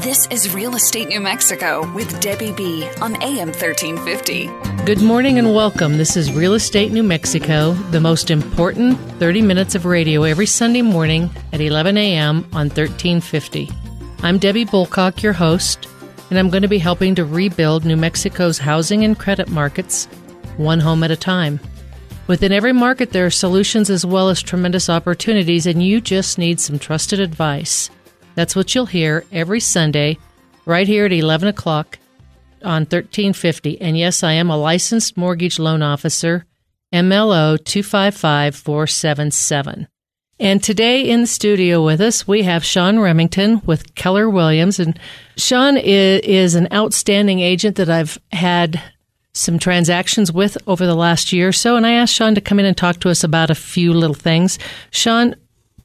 This is Real Estate New Mexico with Debbie B. on AM 1350. Good morning and welcome. This is Real Estate New Mexico, the most important 30 minutes of radio every Sunday morning at 11 a.m. on 1350. I'm Debbie Bulcock, your host, and I'm going to be helping to rebuild New Mexico's housing and credit markets one home at a time. Within every market, there are solutions as well as tremendous opportunities, and you just need some trusted advice. That's what you'll hear every Sunday right here at 11 o'clock on 1350. And yes, I am a licensed mortgage loan officer, MLO 255477. And today in the studio with us, we have Sean Remington with Keller Williams. And Sean is an outstanding agent that I've had some transactions with over the last year or so. And I asked Sean to come in and talk to us about a few little things. Sean,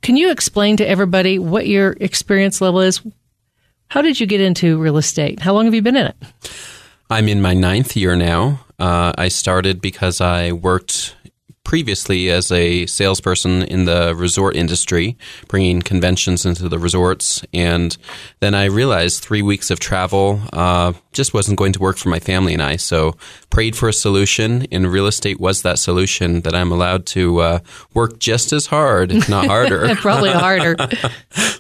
can you explain to everybody what your experience level is? How did you get into real estate? How long have you been in it? I'm in my 9th year now. I started because I worked previously as a salesperson in the resort industry, bringing conventions into the resorts. And then I realized 3 weeks of travel just wasn't going to work for my family and I. So prayed for a solution, and real estate was that solution, that I'm allowed to work just as hard, if not harder. Probably harder.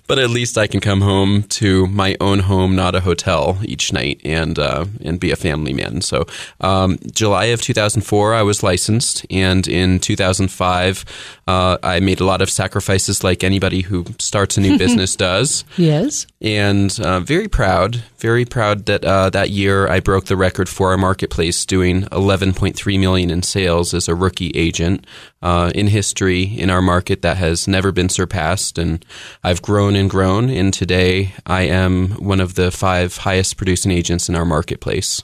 But at least I can come home to my own home, not a hotel, each night, and be a family man. So July of 2004, I was licensed, and in 2005, I made a lot of sacrifices like anybody who starts a new business does. Yes. And very proud that that year I broke the record for our marketplace, doing $11.3 million in sales as a rookie agent. In history in our market that has never been surpassed. And I've grown and grown, and today I am one of the 5 highest producing agents in our marketplace.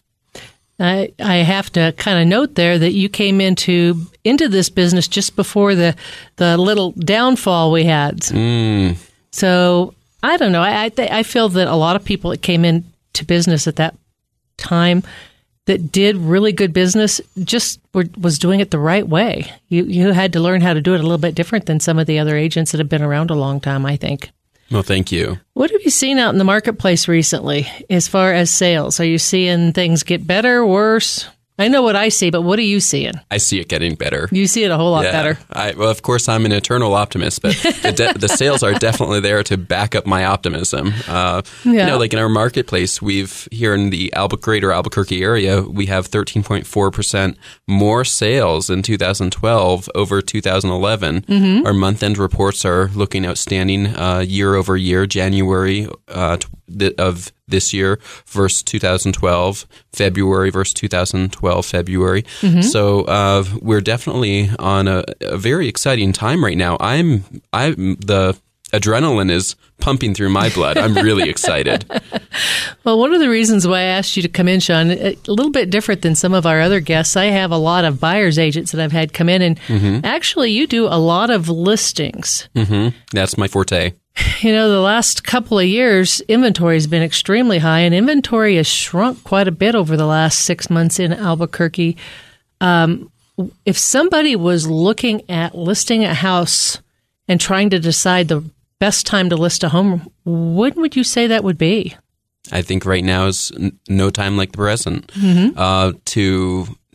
I have to kind of note there that you came into this business just before the little downfall we had. So I don't know. I feel that a lot of people that came into business at that time that did really good business just was doing it the right way. You had to learn how to do it a little bit different than some of the other agents that have been around a long time, I think. Well, thank you. What have you seen out in the marketplace recently as far as sales? Are you seeing things get better, worse? I know what I see, but what are you seeing? I see it getting better. You see it a whole lot better. Well, of course, I'm an eternal optimist, but the sales are definitely there to back up my optimism. You know, like in our marketplace, we've here in the Albuquerque area, we have 13.4% more sales in 2012 over 2011. Mm-hmm. Our month-end reports are looking outstanding year over year, January of this year versus 2012, February versus 2012, February. Mm-hmm. So we're definitely on a very exciting time right now. The adrenaline is pumping through my blood. I'm really excited. Well, one of the reasons why I asked you to come in, Sean, a little bit different than some of our other guests, I have a lot of buyer's agents that I've had come in, and actually you do a lot of listings. Mm-hmm. That's my forte. You know, the last couple of years, inventory has been extremely high, and inventory has shrunk quite a bit over the last 6 months in Albuquerque. If somebody was looking at listing a house and trying to decide the best time to list a home, when would you say that would be? I think right now is no time like the present.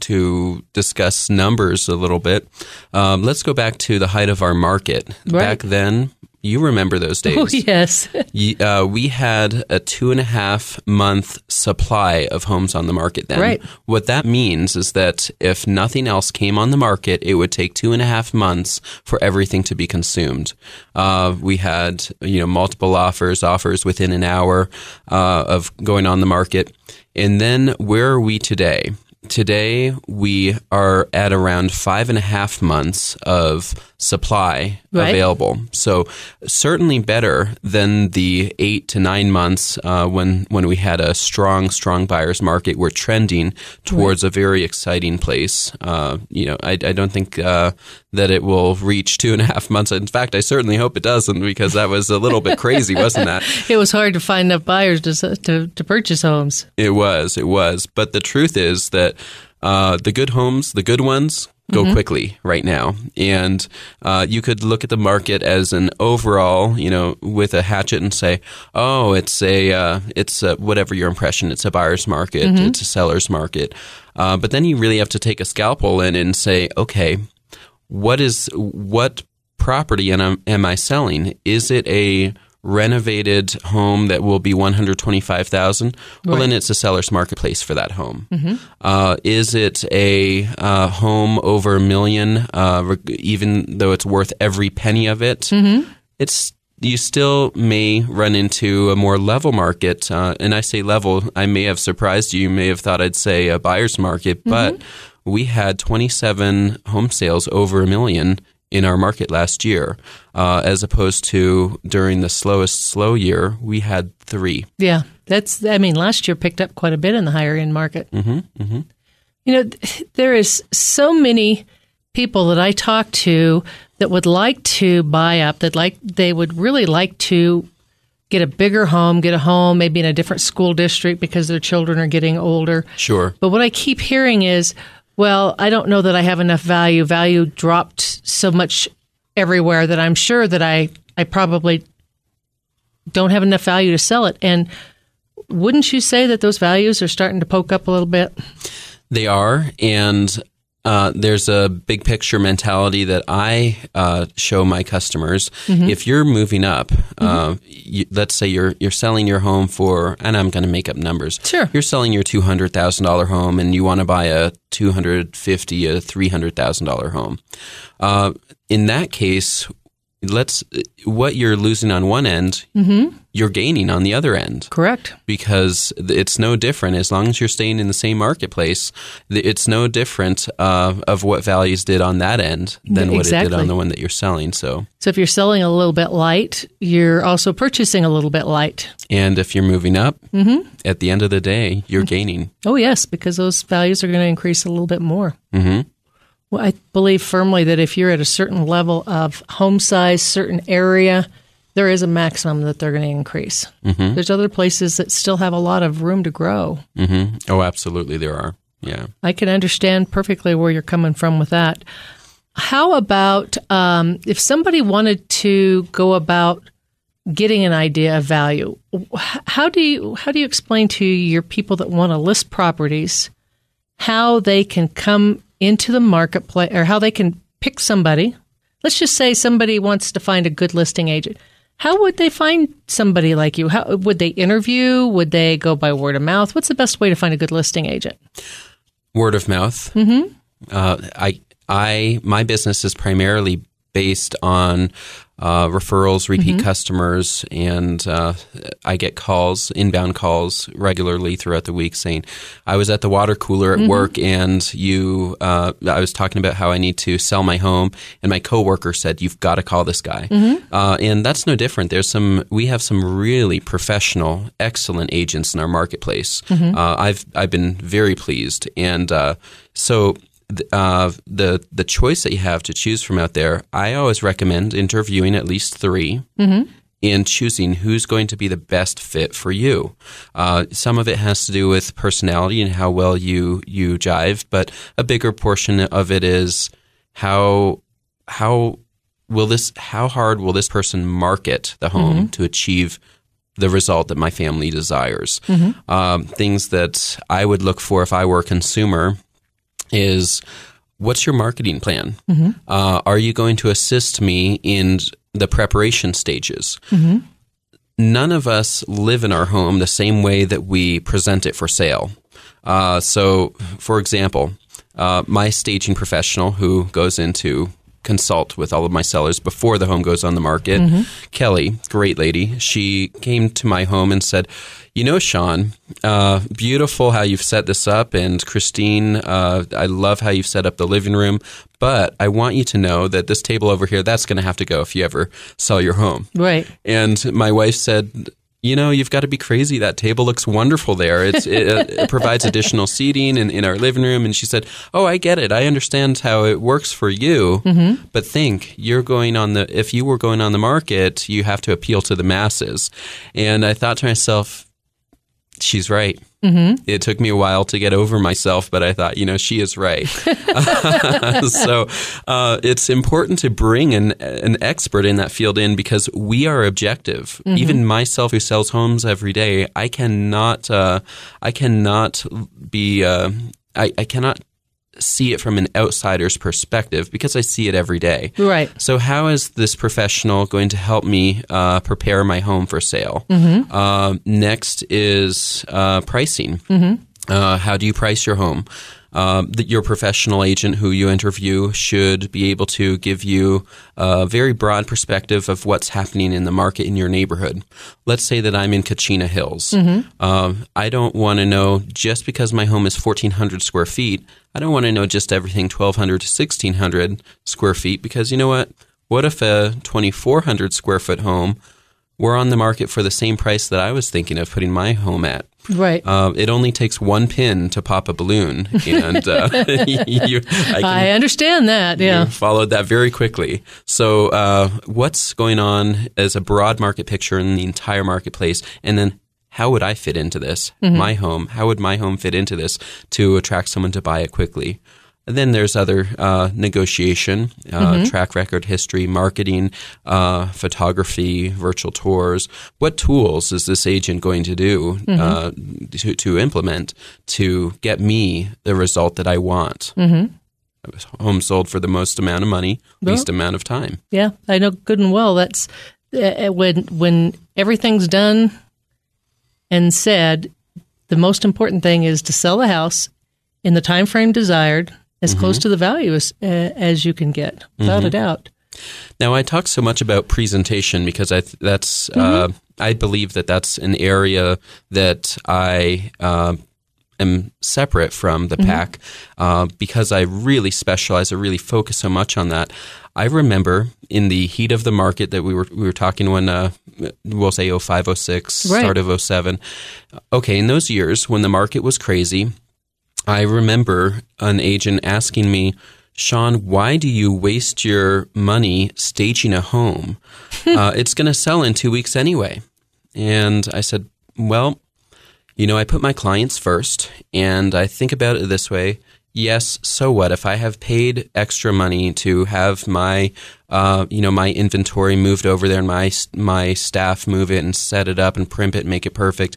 To discuss numbers a little bit, let's go back to the height of our market. Right. Back then, you remember those days. Oh, yes. We had a 2.5 month supply of homes on the market then. Right. What that means is that if nothing else came on the market, it would take 2.5 months for everything to be consumed. We had, multiple offers within an hour of going on the market. And then where are we today? Today, we are at around 5.5 months of supply available. So certainly better than the 8 to 9 months when we had a strong buyer's market. We're trending towards a very exciting place. I don't think that it will reach 2.5 months. In fact, I certainly hope it doesn't, because that was a little bit crazy, wasn't that? It was hard to find enough buyers to purchase homes. It was. But the truth is that the good homes, the good ones, go quickly right now. And you could look at the market as an overall, with a hatchet and say, oh, it's whatever your impression, it's a buyer's market, it's a seller's market. But then you really have to take a scalpel in and say, okay, what property am I selling? Is it a renovated home that will be $125,000? Well, then it's a seller's marketplace for that home. Is it a home over $1 million, even though it's worth every penny of it? You still may run into a more level market. And I say level, I may have surprised you. You may have thought I'd say a buyer's market, but we had 27 home sales over $1 million in our market last year, as opposed to during the slowest slow year, we had 3. Yeah, last year picked up quite a bit in the higher end market. There is so many people that I talk to that would like to buy up, they would really like to get a bigger home, get a home maybe in a different school district because their children are getting older. Sure. But what I keep hearing is, well, I don't know that I have enough value. Value dropped so much everywhere that I'm sure that I probably don't have enough value to sell it. And wouldn't you say that those values are starting to poke up a little bit? They are. And there's a big picture mentality that I show my customers. If you're moving up, let's say you're selling your home for, and I'm going to make up numbers. Sure. You're selling your $200,000 home and you want to buy a $250,000, a $300,000 home. In that case, what you're losing on one end, you're gaining on the other end. Correct. Because it's no different. As long as you're staying in the same marketplace, it's no different of what values did on that end than what it did on the one that you're selling. So if you're selling a little bit light, you're also purchasing a little bit light. And if you're moving up, at the end of the day, you're gaining. Oh, yes, because those values are going to increase a little bit more. Well, I believe firmly that if you're at a certain level of home size, certain area, there is a maximum that they're going to increase. There's other places that still have a lot of room to grow. Oh, absolutely there are. Yeah. I can understand perfectly where you're coming from with that. How about if somebody wanted to go about getting an idea of value, how do you explain to your people that want to list properties how they can come into the marketplace, or how they can pick somebody? Let's just say somebody wants to find a good listing agent. How would they find somebody like you? How would they interview? Would they go by word of mouth? What's the best way to find a good listing agent? Word of mouth. My business is primarily based on referrals, repeat customers, and I get inbound calls regularly throughout the week saying, I was at the water cooler at work and I was talking about how I need to sell my home, and my coworker said, you've got to call this guy. And that's no different. We have some really professional, excellent agents in our marketplace. I've been very pleased. And so the choice that you have to choose from out there, I always recommend interviewing at least 3 and choosing who's going to be the best fit for you. Some of it has to do with personality and how well you jive, but a bigger portion of it is how hard will this person market the home to achieve the result that my family desires. Things that I would look for if I were a consumer is, what's your marketing plan? Are you going to assist me in the preparation stages? None of us live in our home the same way that we present it for sale. So, for example, my staging professional who goes in to consult with all of my sellers before the home goes on the market, Kelly, great lady, she came to my home and said, Sean, beautiful how you've set this up, and Christine, I love how you've set up the living room, but I want you to know that this table over here, that's going to have to go if you ever sell your home. Right. And my wife said, you've got to be crazy. That table looks wonderful there. It provides additional seating in our living room. And she said, oh, I get it. I understand how it works for you. But think, if you were going on the market, you have to appeal to the masses. And I thought to myself, She's right. Mm-hmm. It took me a while to get over myself, but I thought, she is right. So it's important to bring an expert in that field in because we are objective. Mm-hmm. Even myself, who sells homes every day, I cannot see it from an outsider's perspective because I see it every day. Right. So how is this professional going to help me prepare my home for sale? Mm-hmm. Next is pricing. Mm-hmm. How do you price your home? Your professional agent who you interview should be able to give you a very broad perspective of what's happening in the market in your neighborhood. Let's say that I'm in Kachina Hills. Mm-hmm. I don't want to know just because my home is 1,400 square feet. I don't want to know just everything 1,200 to 1,600 square feet because you know what? What if a 2,400 square foot home were on the market for the same price that I was thinking of putting my home at? Right. It only takes one pin to pop a balloon, and I understand that. Yeah, you followed that very quickly. So, what's going on as a broad market picture in the entire marketplace, and then how would I fit into this? Mm-hmm. My home. How would my home fit into this to attract someone to buy it quickly? And then there's other negotiation, track record, history, marketing, photography, virtual tours. What tools is this agent going to do to implement to get me the result that I want? Mm-hmm. Home sold for the most amount of money, least amount of time. Yeah, I know good and well. That's when everything's done and said, the most important thing is to sell the house in the time frame desired, as close to the value as you can get, without a doubt. Now, I talk so much about presentation because I believe that that's an area that I am separate from the pack because I really specialize, I really focus so much on that. I remember in the heat of the market that we were talking when we'll say 05, 06, right. Start of 07. Okay, in those years when the market was crazy, I remember an agent asking me, Sean, why do you waste your money staging a home? It's going to sell in 2 weeks anyway. And I said, well, I put my clients first, and I think about it this way. Yes, so what? If I have paid extra money to have my, my inventory moved over there and my staff move it and set it up and primp it and make it perfect,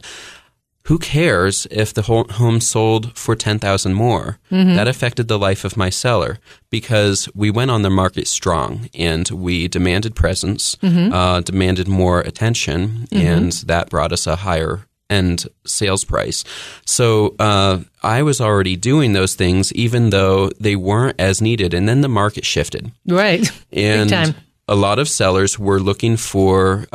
who cares if the home sold for $10,000 more? Mm-hmm. That affected the life of my seller because we went on the market strong and we demanded presence, demanded more attention, and that brought us a higher end sales price. So I was already doing those things even though they weren't as needed. And then the market shifted. Right. And big time. A lot of sellers were looking for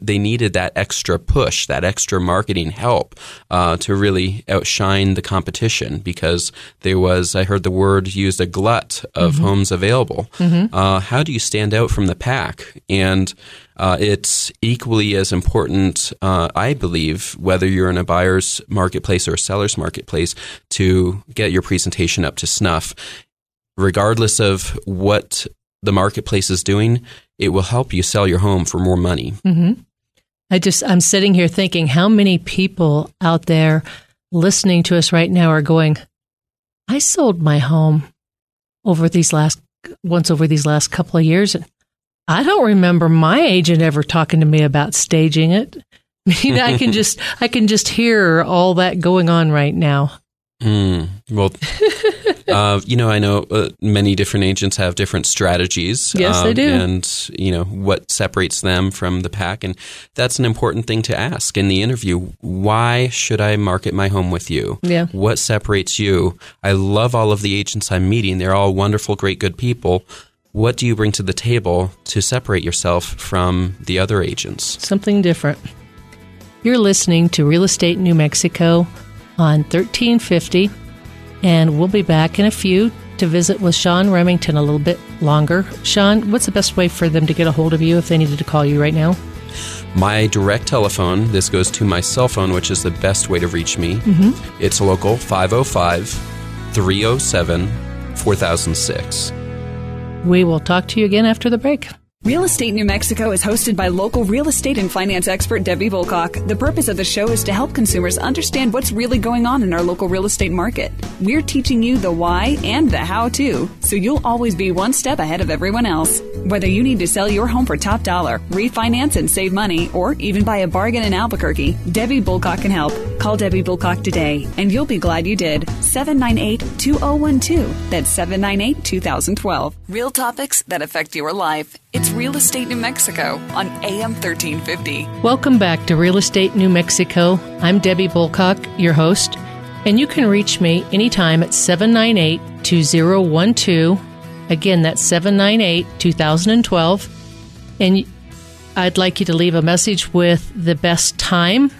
they needed that extra push, that extra marketing help to really outshine the competition because I heard the word used, a glut of homes available. How do you stand out from the pack? And it's equally as important, I believe, whether you're in a buyer's marketplace or a seller's marketplace, to get your presentation up to snuff. Regardless of what the marketplace is doing, it will help you sell your home for more money. Mm-hmm. I'm sitting here thinking how many people out there listening to us right now are going, I sold my home over these last couple of years. And I don't remember my agent ever talking to me about staging it. I mean, I can just hear all that going on right now. Well, I know many different agents have different strategies. Yes, they do. And, what separates them from the pack. And that's an important thing to ask in the interview. Why should I market my home with you? Yeah. What separates you? I love all of the agents I'm meeting. They're all wonderful, great, good people. What do you bring to the table to separate yourself from the other agents? Something different. You're listening to Real Estate New Mexico on 1350, and we'll be back in a few to visit with Sean Remington a little bit longer. Sean, what's the best way for them to get a hold of you if they needed to call you right now? My direct telephone, this goes to my cell phone, which is the best way to reach me. It's local 505-307-4006. We will talk to you again after the break. Real Estate New Mexico is hosted by local real estate and finance expert Debbie Bulcock. The purpose of the show is to help consumers understand what's really going on in our local real estate market. We're teaching you the why and the how to, so you'll always be one step ahead of everyone else. Whether you need to sell your home for top dollar, refinance and save money, or even buy a bargain in Albuquerque, Debbie Bulcock can help. Call Debbie Bulcock today, and you'll be glad you did. 798-2012. That's 798-2012. Real topics that affect your life. It's Real Estate New Mexico on AM 1350. Welcome back to Real Estate New Mexico. I'm Debbie Bulcock, your host, and you can reach me anytime at 798-2012. Again, that's 798-2012. And I'd like you to leave a message with the best time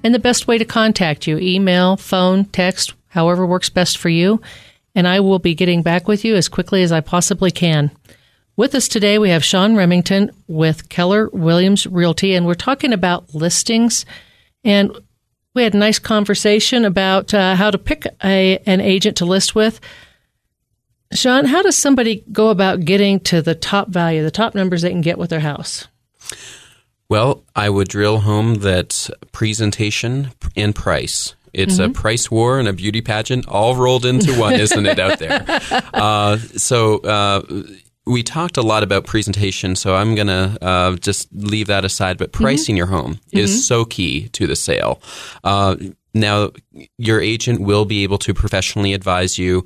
and the best way to contact you. Email, phone, text, however works best for you. And I will be getting back with you as quickly as I possibly can. With us today, we have Sean Remington with Keller Williams Realty, and we're talking about listings. And we had a nice conversation about how to pick an agent to list with. Sean, how does somebody go about getting to the top value, the top numbers they can get with their house? Well, I would drill home that presentation and price. It's a price war and a beauty pageant all rolled into one, isn't it, out there? We talked a lot about presentation, so I'm going to just leave that aside. But pricing your home is so key to the sale. Now, your agent will be able to professionally advise you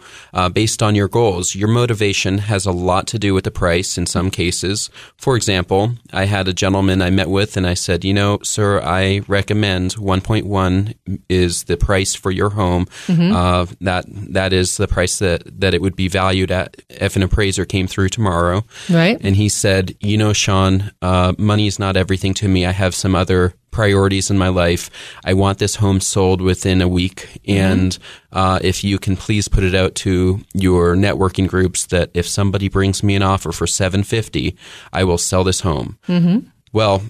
based on your goals. Your motivation has a lot to do with the price in some cases. For example, I had a gentleman I met with, and I said, sir, I recommend 1.1 is the price for your home. That is the price that it would be valued at if an appraiser came through tomorrow. Right. And he said, Sean, money is not everything to me. I have some other priorities in my life. I want this home sold within a week. And if you can please put it out to your networking groups that if somebody brings me an offer for $750, I will sell this home. Well,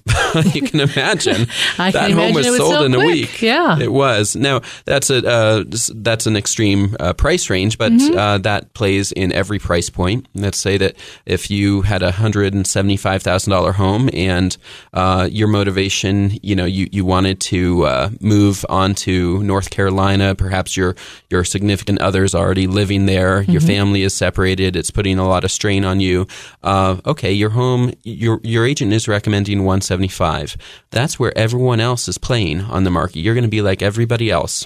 you can imagine that home was sold in a week. Yeah, it was. Now that's an extreme price range, but that plays in every price point. Let's say that if you had a $175,000 home and your motivation, you wanted to move on to North Carolina, perhaps your significant other's already living there, your family is separated, it's putting a lot of strain on you. Okay, your home, your agent is recommending 175. That's where everyone else is playing on the market. You're going to be like everybody else.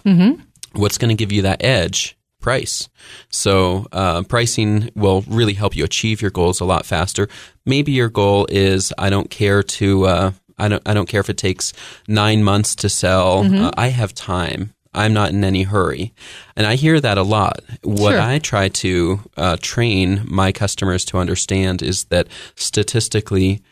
What's going to give you that edge? Price. So pricing will really help you achieve your goals a lot faster. Maybe your goal is I don't care if it takes 9 months to sell. I have time. I'm not in any hurry. And I hear that a lot. What I try to train my customers to understand is that statistically,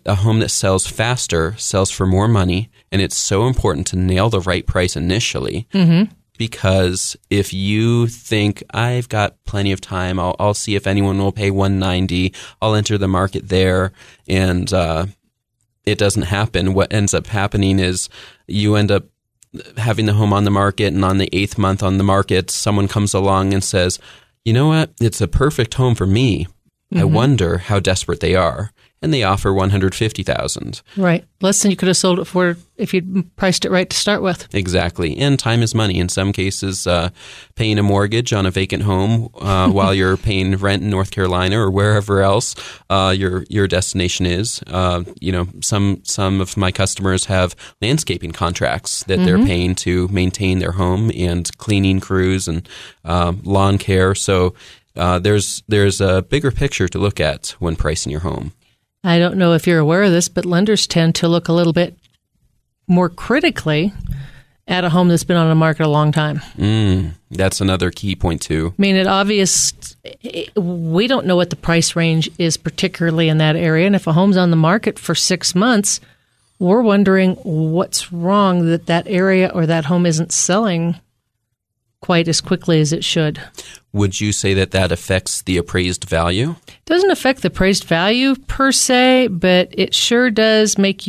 a home that sells faster sells for more money, and it's so important to nail the right price initially. Because if you think I've got plenty of time, I'll see if anyone will pay $190. I'll enter the market there, and it doesn't happen. What ends up happening is you end up having the home on the market, and on the 8th month on the market, someone comes along and says, "You know what? It's a perfect home for me." I wonder how desperate they are. And they offer $150,000. Right. Less than you could have sold it for if you'd priced it right to start with. Exactly. And time is money. In some cases, paying a mortgage on a vacant home while you're paying rent in North Carolina or wherever else your destination is. Some of my customers have landscaping contracts that they're paying to maintain their home and cleaning crews and lawn care. So there's a bigger picture to look at when pricing your home. I don't know if you're aware of this, but lenders tend to look a little bit more critically at a home that's been on the market a long time. That's another key point, too. I mean, we don't know what the price range is particularly in that area. And if a home's on the market for 6 months, we're wondering what's wrong that area or that home isn't selling quite as quickly as it should. Would you say that affects the appraised value? It doesn't affect the appraised value per se, but it sure does make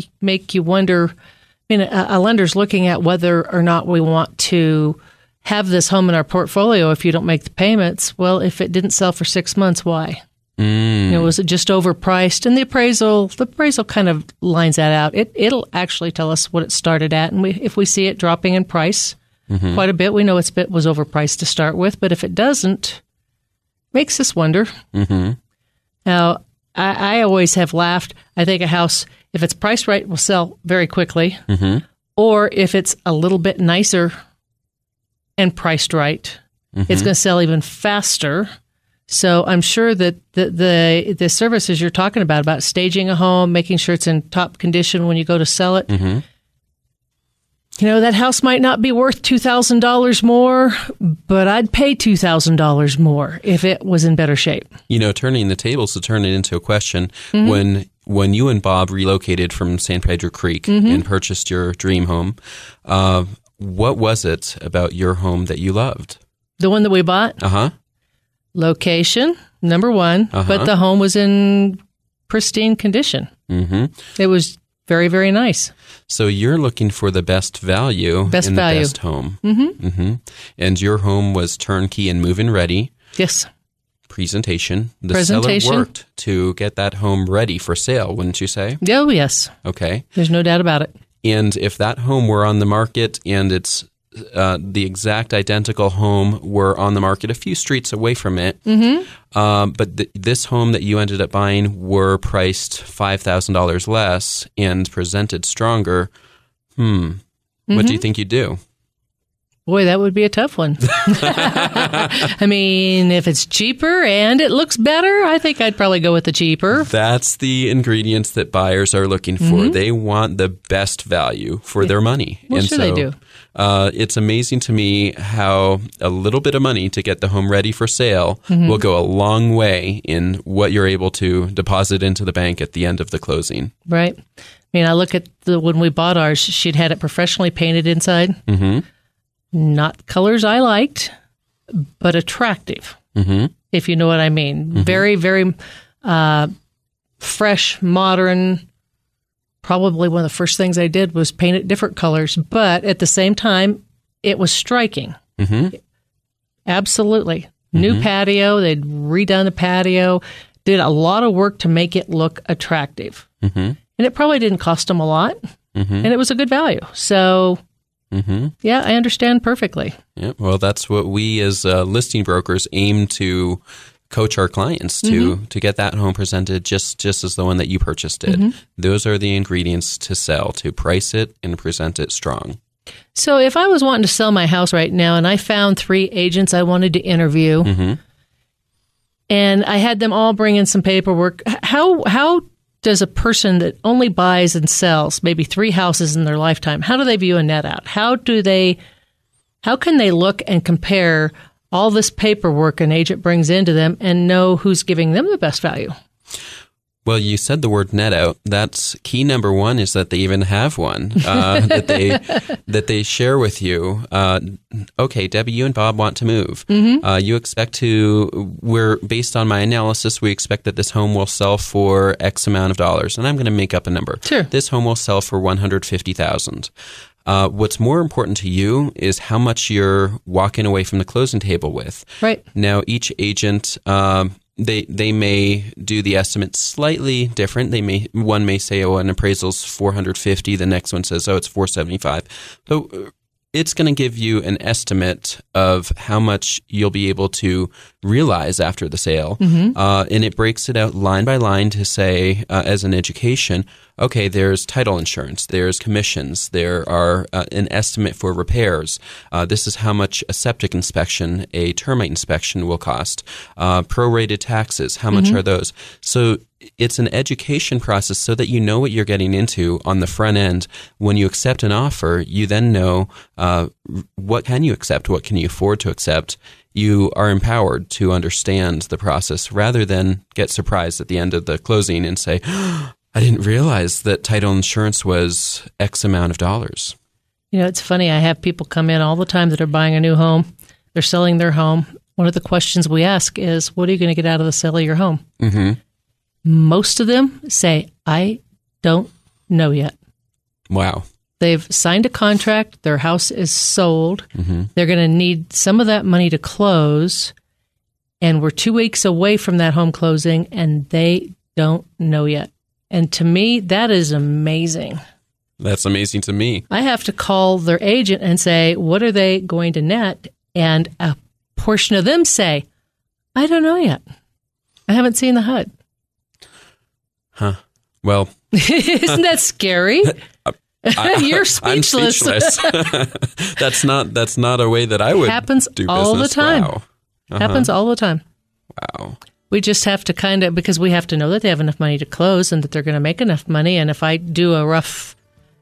you wonder. I mean, a lender's looking at whether or not we want to have this home in our portfolio if you don't make the payments. Well, if it didn't sell for 6 months, why? Was it just overpriced? And the appraisal kind of lines that out. It'll actually tell us what it started at, and if we see it dropping in price quite a bit, we know was overpriced to start with. But if it doesn't, makes us wonder. Now, I always have laughed. I think a house, if it's priced right, will sell very quickly. Or if it's a little bit nicer and priced right, it's going to sell even faster. So I'm sure that the services you're talking about staging a home, making sure it's in top condition when you go to sell it, that house might not be worth $2,000 more, but I'd pay $2,000 more if it was in better shape. Turning the tables to turn it into a question, when you and Bob relocated from San Pedro Creek and purchased your dream home, what was it about your home that you loved? The one that we bought? Location, number one, but the home was in pristine condition. It was very, very nice. So you're looking for the best value the best home. And your home was turnkey and move-in ready. Yes. Presentation. The seller worked to get that home ready for sale, wouldn't you say? Oh, yes. Okay. There's no doubt about it. And if that home were on the market and it's the exact identical home were on the market a few streets away from it, but this home that you ended up buying were priced $5,000 less and presented stronger, what do you think you'd do? Boy, that would be a tough one. I mean, if it's cheaper and it looks better, I think I'd probably go with the cheaper. That's the ingredients that buyers are looking for. They want the best value for their money. Well, sure they do. It's amazing to me how a little bit of money to get the home ready for sale will go a long way in what you're able to deposit into the bank at the end of the closing. Right. I mean, I look at when we bought ours, she'd had it professionally painted inside. Not colors I liked, but attractive, if you know what I mean. Very, very fresh, modern. Probably one of the first things I did was paint it different colors, but at the same time, it was striking. Absolutely. New patio. They'd redone the patio, did a lot of work to make it look attractive. And it probably didn't cost them a lot, and it was a good value. So... yeah, I understand perfectly. Yeah, well, that's what we as listing brokers aim to coach our clients to get that home presented just as the one that you purchased it. Those are the ingredients to sell, to price it and present it strong. So if I was wanting to sell my house right now and I found 3 agents I wanted to interview and I had them all bring in some paperwork, how does a person that only buys and sells maybe 3 houses in their lifetime, how do they view a net out? How can they look and compare all this paperwork an agent brings into them and know who's giving them the best value? Well, you said the word net out. That's key number 1 is that they even have one that they share with you. Okay, Debbie, you and Bob want to move. You expect based on my analysis, we expect that this home will sell for X amount of dollars. And I'm going to make up a number. Sure. This home will sell for $150,000. What's more important to you is how much you're walking away from the closing table with. Right. Now, each agent... They may do the estimate slightly different. One may say, oh, an appraisal's $450. The next one says, oh, it's $475. So it's going to give you an estimate of how much you'll be able to realize after the sale. And it breaks it out line by line to say, as an education, okay, there's title insurance, there's commissions, there are an estimate for repairs. This is how much a septic inspection, a termite inspection will cost. Prorated taxes, how much are those? So it's an education process so that you know what you're getting into on the front end. When you accept an offer, you then know what can you accept, what can you afford to accept. You are empowered to understand the process rather than get surprised at the end of the closing and say, I didn't realize that title insurance was X amount of dollars. You know, it's funny. I have people come in all the time that are buying a new home. They're selling their home. One of the questions we ask is, what are you going to get out of the sale of your home? Most of them say, I don't know yet. Wow. They've signed a contract. Their house is sold. They're going to need some of that money to close. and we're 2 weeks away from that home closing, and they don't know yet. And to me, that is amazing. That's amazing to me. I have to call their agent and say, what are they going to net? And a portion of them say, I don't know yet. I haven't seen the HUD. Huh. Well. Isn't that scary? You're speechless. I'm speechless. That's not a way that I would happens do all business. The time. Wow. Happens all the time. Wow. We just have to kind of, because we have to know that they have enough money to close and that they're going to make enough money. And if I do a rough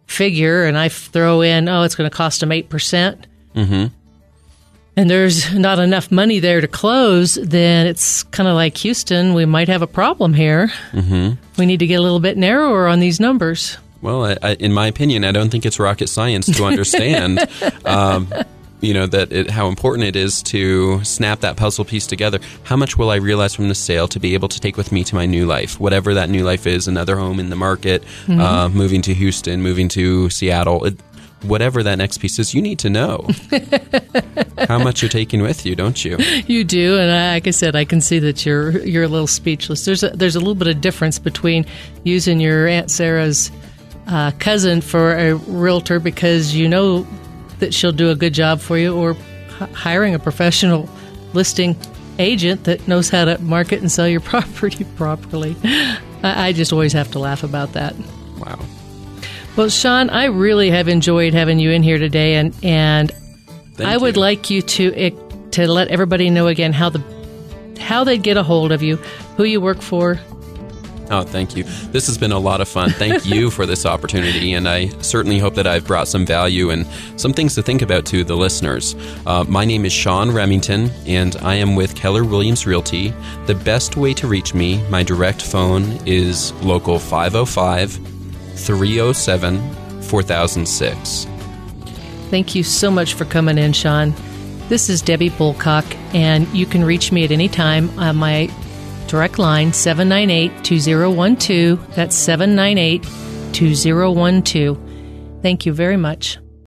figure and I throw in, it's going to cost them 8%, mm-hmm. and there's not enough money there to close, then it's kind of like Houston, we might have a problem here. Mm-hmm. We need to get a little bit narrower on these numbers. Well, in my opinion, I don't think it's rocket science to understand, how important it is to snap that puzzle piece together. How much will I realize from the sale to be able to take with me to my new life, whatever that new life is, another home in the market, mm-hmm. Moving to Houston, moving to Seattle, whatever that next piece is, you need to know how much you're taking with you, don't you? You do, and like I said, I can see that you're a little speechless. There's a little bit of difference between using your Aunt Sarah's cousin for a realtor because you know that she'll do a good job for you, or hiring a professional listing agent that knows how to market and sell your property properly. I just always have to laugh about that. Wow. Well, Sean, I really have enjoyed having you in here today, and I would like you to let everybody know again how they get a hold of you, who you work for. Oh, thank you. This has been a lot of fun. Thank you for this opportunity, and I certainly hope that I've brought some value and some things to think about to the listeners. My name is Sean Remington, and I am with Keller Williams Realty. The best way to reach me, my direct phone is local 505-307-4006. Thank you so much for coming in, Sean. This is Debbie Bulcock, and you can reach me at any time on my direct line, 798-2012. That's 798-2012. Thank you very much.